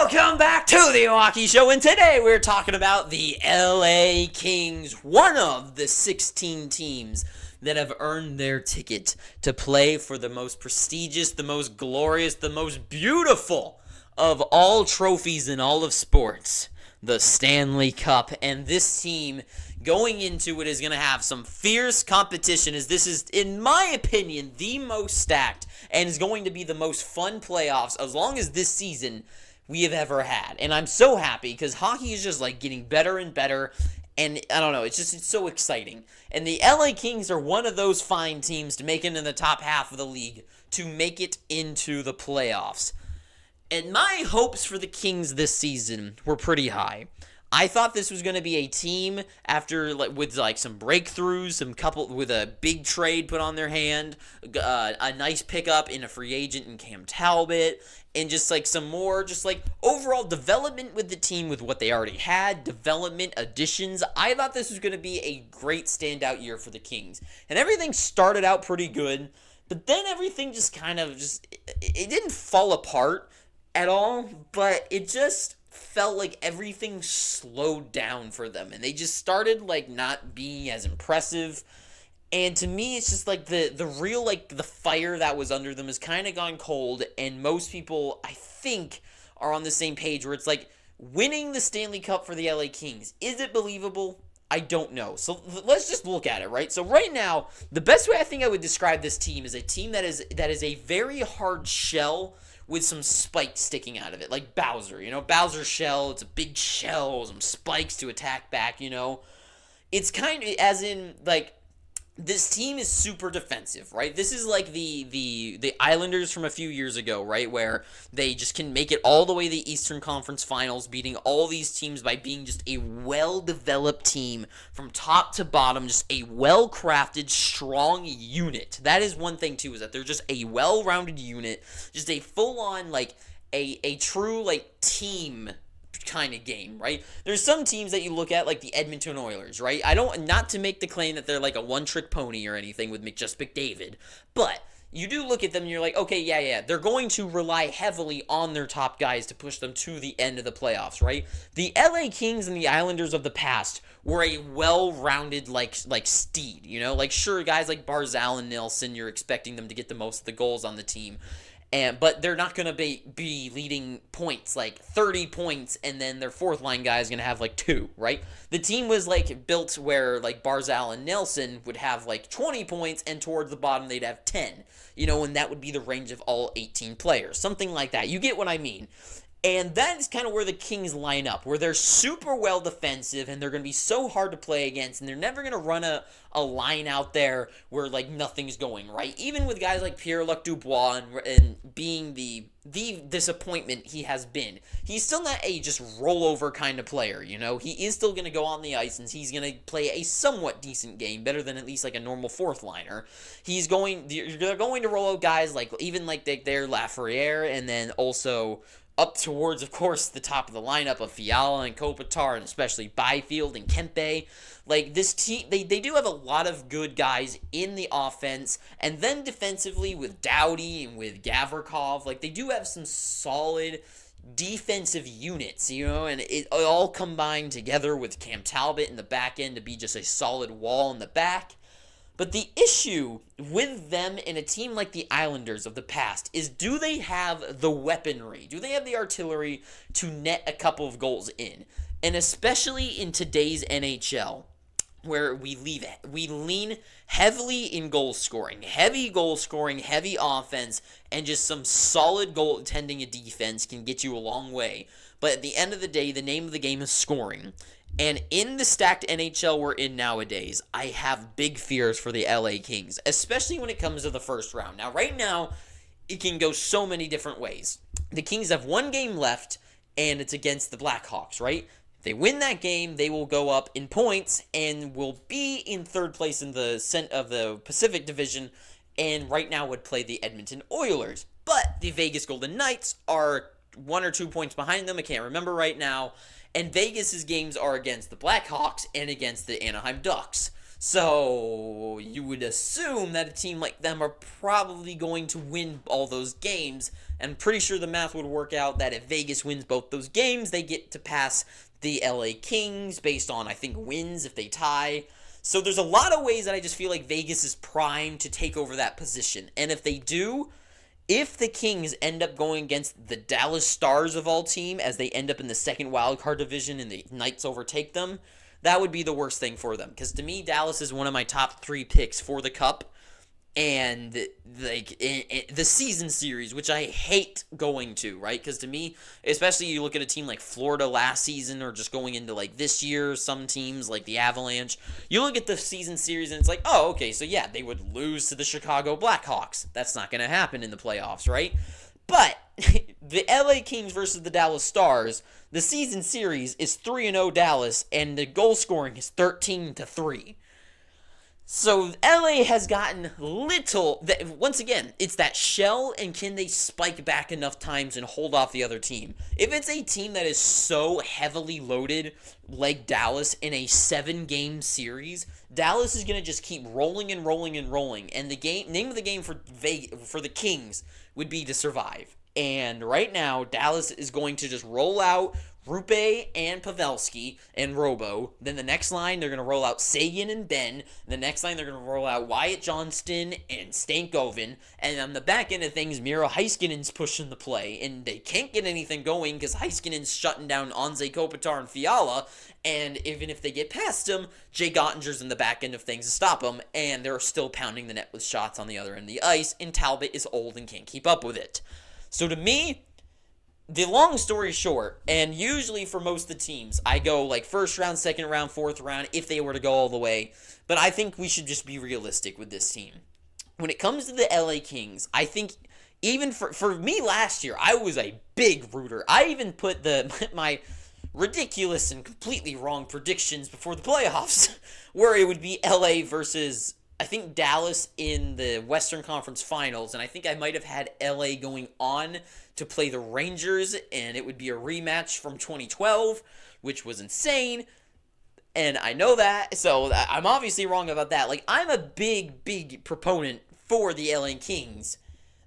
Welcome back to the Milwaukee Show, and today we're talking about the LA Kings, one of the 16 teams that have earned their ticket to play for the most prestigious, the most glorious, the most beautiful of all trophies in all of sports, the Stanley Cup. And this team going into it is going to have some fierce competition, as this is, in my opinion, the most stacked and is going to be the most fun playoffs as long as this season we have ever had. And I'm so happy because hockey is just like getting better and better, and I don't know, it's so exciting. And the LA Kings are one of those fine teams to make it in the top half of the league, to make it into the playoffs. And my hopes for the Kings this season were pretty high. I thought this was going to be a team after with some breakthroughs, with a big trade put on their hand, a nice pickup in a free agent in Cam Talbot, and just some more overall development with the team with what they already had, development additions. I thought this was going to be a great standout year for the Kings. And everything started out pretty good, but then everything just it didn't fall apart at all, but it just felt like everything slowed down for them, and they just started not being as impressive. And to me, it's just the real the fire that was under them has kind of gone cold, and most people, I think, are on the same page where it's winning the Stanley Cup for the LA Kings, is it believable? I don't know. So let's just look at it, right? So right now, the best way I think I would describe this team is a team that is a very hard shell with some spikes sticking out of it, like Bowser. Bowser's shell, it's a big shell with some spikes to attack back, It's kind of as in, this team is super defensive, right? This is like the Islanders from a few years ago, right? Where they just can make it all the way to the Eastern Conference Finals, beating all these teams by being just a well-developed team from top to bottom, just a well-crafted, strong unit. That is one thing, too, is that they're just a well-rounded unit, just a full-on, a true, team kind of game, right? There's some teams that you look at, like the Edmonton Oilers, right? Not to make the claim that they're like a one-trick pony or anything with just McDavid, but you do look at them and you're like, okay, yeah, they're going to rely heavily on their top guys to push them to the end of the playoffs, right? The LA Kings and the Islanders of the past were a well-rounded, steed, sure, guys like Barzal and Nelson, you're expecting them to get the most of the goals on the team, but they're not going to be leading points, 30 points, and then their fourth line guy is going to have 2, right? The team was built where Barzal and Nelson would have 20 points, and towards the bottom they'd have 10, and that would be the range of all 18 players, something like that. You get what I mean? And that is kind of where the Kings line up, where they're super well defensive, and they're going to be so hard to play against, and they're never going to run a line out there where, nothing's going, right? Even with guys like Pierre-Luc Dubois and being the disappointment he has been, he's still not a just rollover kind of player, He is still going to go on the ice, and he's going to play a somewhat decent game, better than at least a normal fourth liner. They're going to roll out guys even their Lafreniere, and then also up towards, of course, the top of the lineup of Fiala and Kopitar, and especially Byfield and Kempe. This team, they do have a lot of good guys in the offense, and then defensively with Doughty and with Gavrikov, they do have some solid defensive units, and it all combined together with Cam Talbot in the back end to be just a solid wall in the back. But the issue with them in a team like the Islanders of the past is, do they have the weaponry? Do they have the artillery to net a couple of goals in? And especially in today's NHL, where we lean heavily in heavy goal scoring, heavy offense, and just some solid goaltending and defense can get you a long way. But at the end of the day, the name of the game is scoring. And in the stacked NHL we're in nowadays, I have big fears for the LA Kings, especially when it comes to the first round. Now, right now, it can go so many different ways. The Kings have one game left, and it's against the Blackhawks, right? If they win that game, they will go up in points and will be in third place in the Pacific Division, and right now would play the Edmonton Oilers. But the Vegas Golden Knights are 1 or 2 points behind them. I can't remember right now. And Vegas's games are against the Blackhawks and against the Anaheim Ducks. So you would assume that a team like them are probably going to win all those games. And I'm pretty sure the math would work out that if Vegas wins both those games, they get to pass the LA Kings based on, I think, wins if they tie. So there's a lot of ways that I just feel like Vegas is primed to take over that position. And if they do, if the Kings end up going against the Dallas Stars of all team as they end up in the second wildcard division and the Knights overtake them, that would be the worst thing for them. Because to me, Dallas is one of my top 3 picks for the Cup. And like the season series, which I hate going to, right? Because to me, especially you look at a team like Florida last season, or just going into like this year, some teams like the Avalanche, you look at the season series and it's like, oh, okay, so yeah, they would lose to the Chicago Blackhawks. That's not going to happen in the playoffs, right? But the LA Kings versus the Dallas Stars, the season series is 3-0 Dallas, and the goal scoring is 13-3. So LA has gotten little. Once again, it's that shell, and can they spike back enough times and hold off the other team? If it's a team that is so heavily loaded like Dallas in a 7-game series, Dallas is going to just keep rolling and rolling and rolling. And the name of the game for the Kings would be to survive. And right now, Dallas is going to just roll out Rupe and Pavelski and Robo. Then the next line, they're going to roll out Sagan and Ben. The next line, they're going to roll out Wyatt Johnston and Stankoven. And on the back end of things, Miro Heiskanen's pushing the play. And they can't get anything going because Heiskanen's shutting down Anze Kopitar and Fiala. And even if they get past him, Jay Gottinger's in the back end of things to stop him. And they're still pounding the net with shots on the other end of the ice. And Talbot is old and can't keep up with it. So to me, the long story short, and usually for most of the teams, I go like first round, second round, fourth round if they were to go all the way. But I think we should just be realistic with this team. When it comes to the LA Kings, I think even for me last year, I was a big rooter. I even put my ridiculous and completely wrong predictions before the playoffs, where it would be LA versus, I think, Dallas in the Western Conference Finals, and I think I might have had LA going on to play the Rangers, and it would be a rematch from 2012, which was insane, and I know that, so I'm obviously wrong about that. Like, I'm a big proponent for the LA Kings.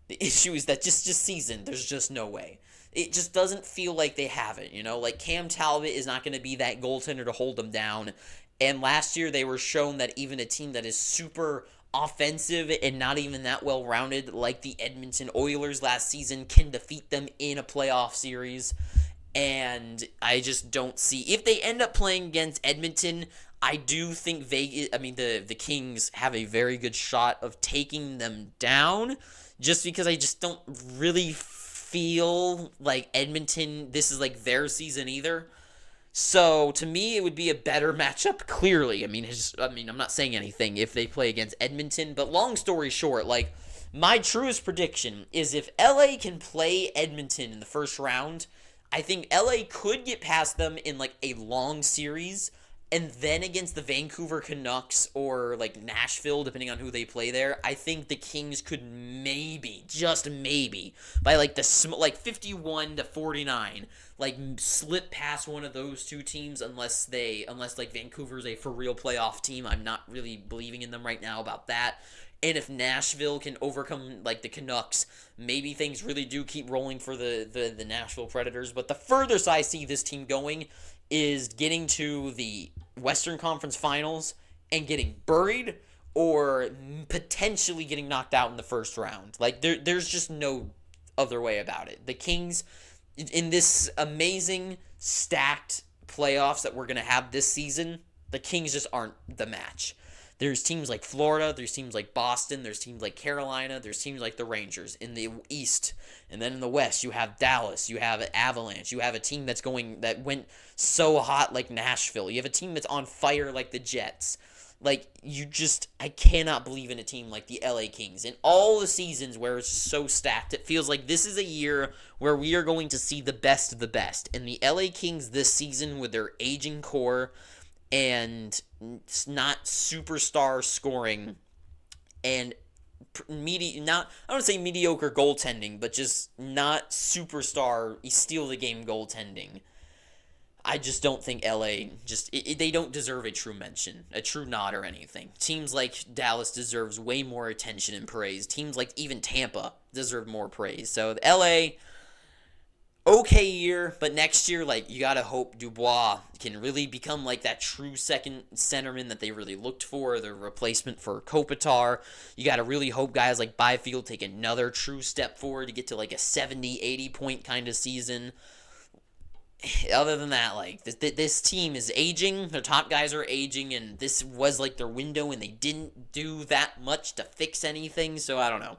The issue is that just this season, there's just no way. It just doesn't feel like they have it, you know? Like, Cam Talbot is not going to be that goaltender to hold them down. And last year, they were shown that even a team that is super offensive and not even that well-rounded, like the Edmonton Oilers last season, can defeat them in a playoff series. And I just don't see... If they end up playing against Edmonton, I do think the Kings have a very good shot of taking them down, just because I just don't really feel like Edmonton, this is like their season either. So, to me, it would be a better matchup, clearly. I mean, I'm not saying anything if they play against Edmonton, but long story short, like, my truest prediction is if LA can play Edmonton in the first round, I think LA could get past them in, like, a long series, and then against the Vancouver Canucks or, like, Nashville, depending on who they play there, I think the Kings could maybe, just maybe, by, like, 51-49, like, slip past one of those two teams unless like Vancouver's a for real playoff team. I'm not really believing in them right now about that. And if Nashville can overcome like the Canucks, maybe things really do keep rolling for the Nashville Predators. But the furthest I see this team going is getting to the Western Conference Finals and getting buried, or potentially getting knocked out in the first round. Like, there's just no other way about it. The Kings, in this amazing stacked playoffs that we're going to have this season, the Kings just aren't the match. There's teams like Florida, there's teams like Boston, there's teams like Carolina, there's teams like the Rangers in the East. And then in the West, you have Dallas, you have Avalanche, you have a team that went so hot like Nashville. You have a team that's on fire like the Jets. Like, I cannot believe in a team like the LA Kings. In all the seasons where it's so stacked, it feels like this is a year where we are going to see the best of the best. And the LA Kings this season, with their aging core and not superstar scoring and I don't say mediocre goaltending, but just not superstar steal the game goaltending, I just don't think LA they don't deserve a true mention, a true nod or anything. Teams like Dallas deserves way more attention and praise. Teams like even Tampa deserve more praise. So LA, okay year, but next year, like, you gotta hope Dubois can really become like that true second centerman that they really looked for, the replacement for Kopitar. You gotta really hope guys like Byfield take another true step forward to get to like a 70, 80 point kind of season. Other than that, like, this team is aging. Their top guys are aging, and this was like their window, and they didn't do that much to fix anything. So I don't know.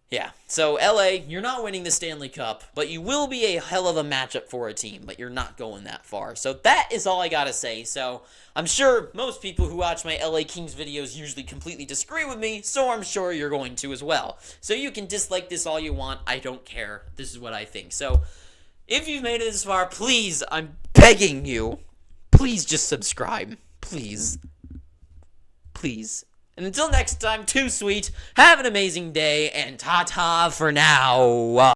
Yeah, so LA, you're not winning the Stanley Cup, but you will be a hell of a matchup for a team, but you're not going that far. So that is all I gotta say. So I'm sure most people who watch my LA Kings videos usually completely disagree with me, so I'm sure you're going to as well. So you can dislike this all you want. I don't care. This is what I think. So if you've made it this far, please, I'm begging you, please just subscribe. Please. Please. And until next time, too sweet, have an amazing day, and ta-ta for now.